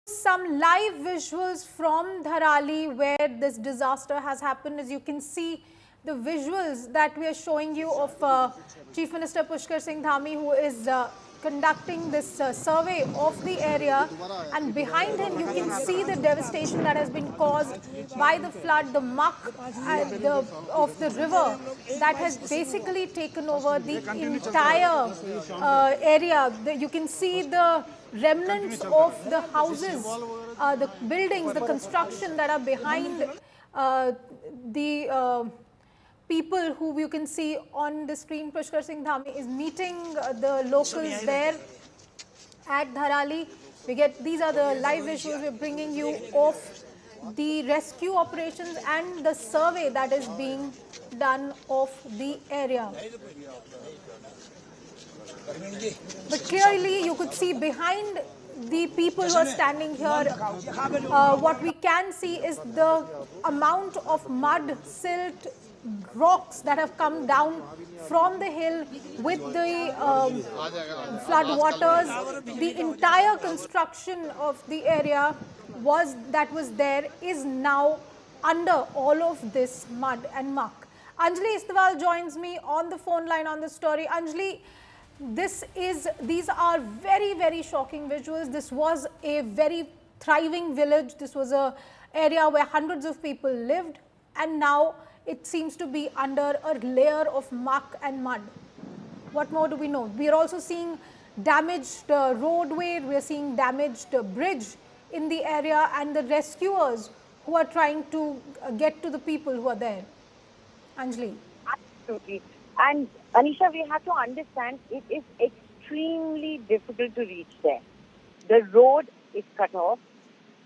some live visuals from Dharali where this disaster has happened. As you can see, the visuals that we are showing you of Chief Minister Pushkar Singh Dhami, who is conducting this survey of the area, and behind him you can see the devastation that has been caused by the flood, the muck of the river that has basically taken over the entire area. You can see the remnants of the houses, the buildings, the construction that are behind the people who you can see on the screen. Pushkar Singh Dhami is meeting the locals there at Dharali. These are the live visuals we're bringing you of the rescue operations and the survey that is being done of the area. But clearly you could see behind the people who are standing here, what we can see is the amount of mud, silt, rocks that have come down from the hill with the flood waters. The entire construction of the area that was there is now under all of this mud and muck. Anjali Istwal joins me on the phone line on this story. Anjali, these are very, very shocking visuals. This was a very thriving village. This was an area where hundreds of people lived, and now it seems to be under a layer of muck and mud. What more do we know? We are also seeing damaged roadway, we are seeing damaged bridge in the area, and the rescuers who are trying to get to the people who are there. Anjali. Absolutely. And Anisha, we have to understand it is extremely difficult to reach there. The road is cut off.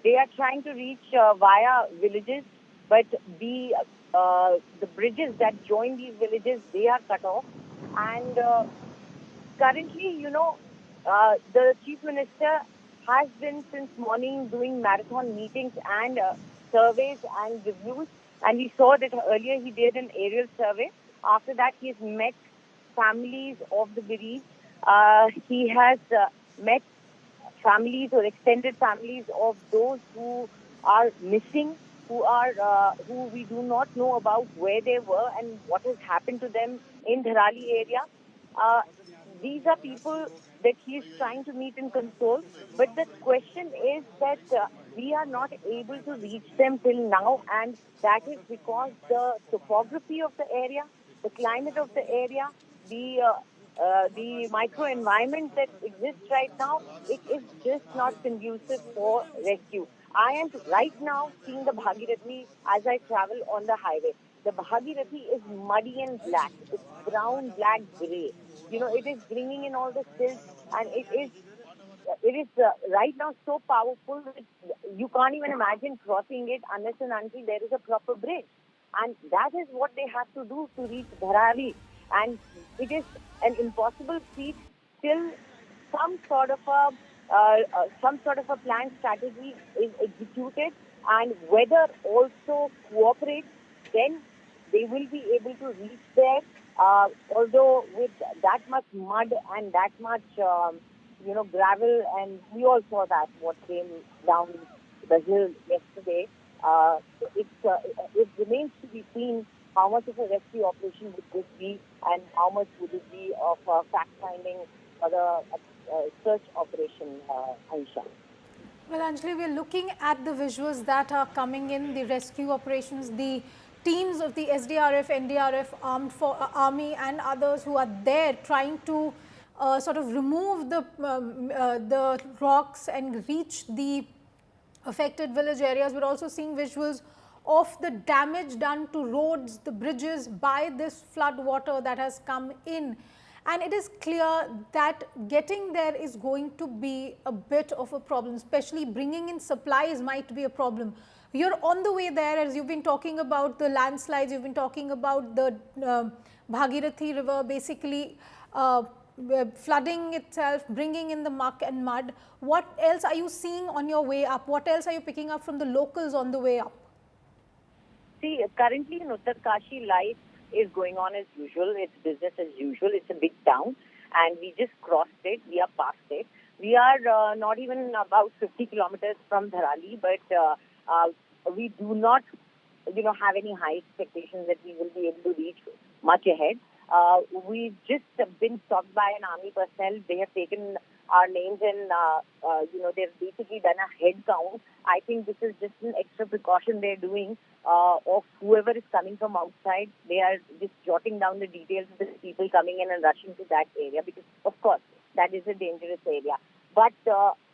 They are trying to reach via villages, but the bridges that join these villages, they are cut off. And currently, the Chief Minister has been since morning doing marathon meetings and surveys and reviews. And we saw that earlier he did an aerial survey. After that, he has met families of the bereaved. He has met families or extended families of those who are missing, who we do not know about where they were and what has happened to them in Dharali area. These are people that he is trying to meet and console. But the question is that we are not able to reach them till now, and that is because the topography of the area, the climate of the area, the microenvironment that exists right now, it is just not conducive for rescue. I am right now seeing the Bhagirathi as I travel on the highway. The Bhagirathi is muddy and black. It's brown, black, grey. It is bringing in all the silt, and it is right now so powerful that you can't even imagine crossing it unless and until there is a proper bridge. And that is what they have to do to reach Dharali. And it is an impossible feat till some sort of a planned strategy is executed, and weather also cooperates, then they will be able to reach there. Although with that much mud and that much, gravel, and we all saw that what came down the hill yesterday. It remains to be seen how much of a rescue operation would this be, and how much would it be of fact-finding or the search operation, Aisha. Well, Anjali, we're looking at the visuals that are coming in, the rescue operations, the teams of the SDRF, NDRF, Army and others who are there trying to sort of remove the rocks and reach the affected village areas. We're also seeing visuals of the damage done to roads, the bridges by this flood water that has come in. And it is clear that getting there is going to be a bit of a problem, especially bringing in supplies might be a problem. You're on the way there, as you've been talking about the landslides, you've been talking about the Bhagirathi river basically flooding itself, bringing in the muck and mud. What else are you seeing on your way up? What else are you picking up from the locals on the way up? See, currently in Uttarakhand, life is going on as usual. It's business as usual. It's a big town, and we just crossed it. We are past it. We are not even about 50 kilometers from Dharali, but we do not, have any high expectations that we will be able to reach much ahead. We've just been stopped by an army personnel. They have taken our names and, they've basically done a head count. I think this is just an extra precaution they're doing of whoever is coming from outside. They are just jotting down the details of the people coming in and rushing to that area because, of course, that is a dangerous area. But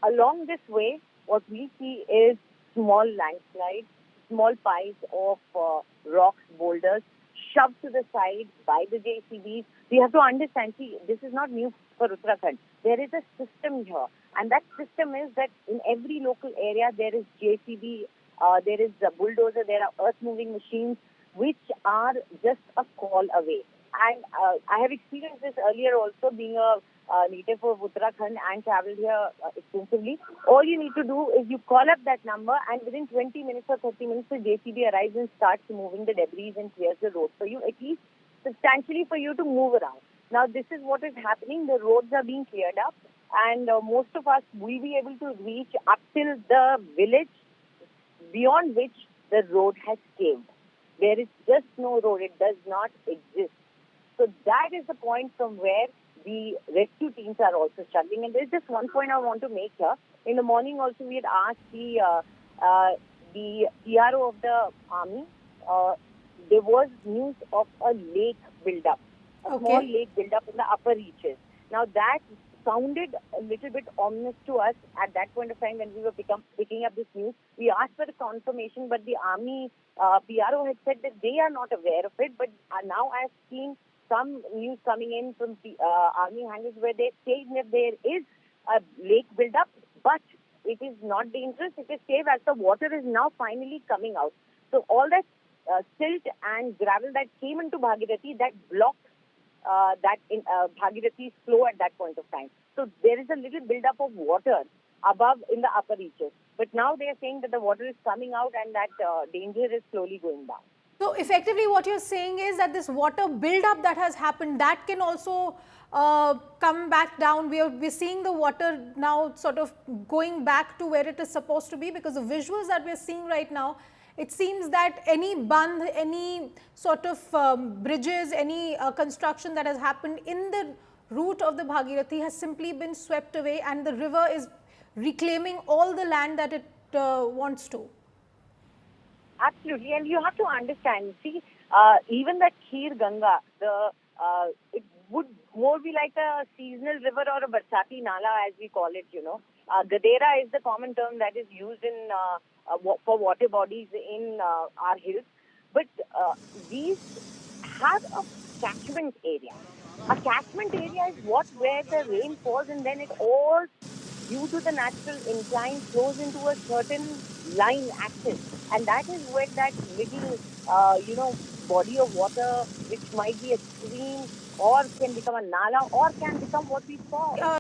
along this way, what we see is small landslides, small piles of rocks, boulders, shoved to the side by the JCBs. We have to understand, see, this is not new for Uttarakhand. There is a system here. And that system is that in every local area, there is JCB, there is a bulldozer, there are earth-moving machines, which are just a call away. And I have experienced this earlier also, being a native of Uttarakhand and traveled here extensively. All you need to do is you call up that number, and within 20 minutes or 30 minutes, the JCB arrives and starts removing the debris and clears the road for you, at least substantially for you to move around. Now, this is what is happening. The roads are being cleared up, and most of us will be able to reach up till the village, beyond which the road has caved. There is just no road. It does not exist. So that is the point from where the rescue teams are also struggling. And there's just one point I want to make here. In the morning also, we had asked the PRO of the army. There was news of a lake buildup, a small lake buildup in the upper reaches. Now that sounded a little bit ominous to us at that point of time when we were picking up this news. We asked for a confirmation, but the army PRO had said that they are not aware of it. But now I've seen some news coming in from army handlers where they say that there is a lake buildup, but it is not dangerous. It is safe as the water is now finally coming out. So all that silt and gravel that came into Bhagirathi, that blocked that in Bhagirathi's flow at that point of time. So there is a little buildup of water above in the upper reaches. But now they are saying that the water is coming out and that danger is slowly going down. So effectively what you're saying is that this water buildup that has happened, that can also come back down. We're seeing the water now sort of going back to where it is supposed to be, because the visuals that we're seeing right now, it seems that any bandh, any sort of bridges, any construction that has happened in the route of the Bhagirathi has simply been swept away, and the river is reclaiming all the land that it wants to. Absolutely, and you have to understand, see, even that Kheer Ganga, it would more be like a seasonal river or a Barsati Nala, as we call it, Gadera is the common term that is used in for water bodies in our hills. But these have a catchment area. A catchment area is where the rain falls, and then it all, due to the natural incline, flows into a certain line axis. And that is where that little, body of water, which might be a stream or can become a nala or can become what we saw.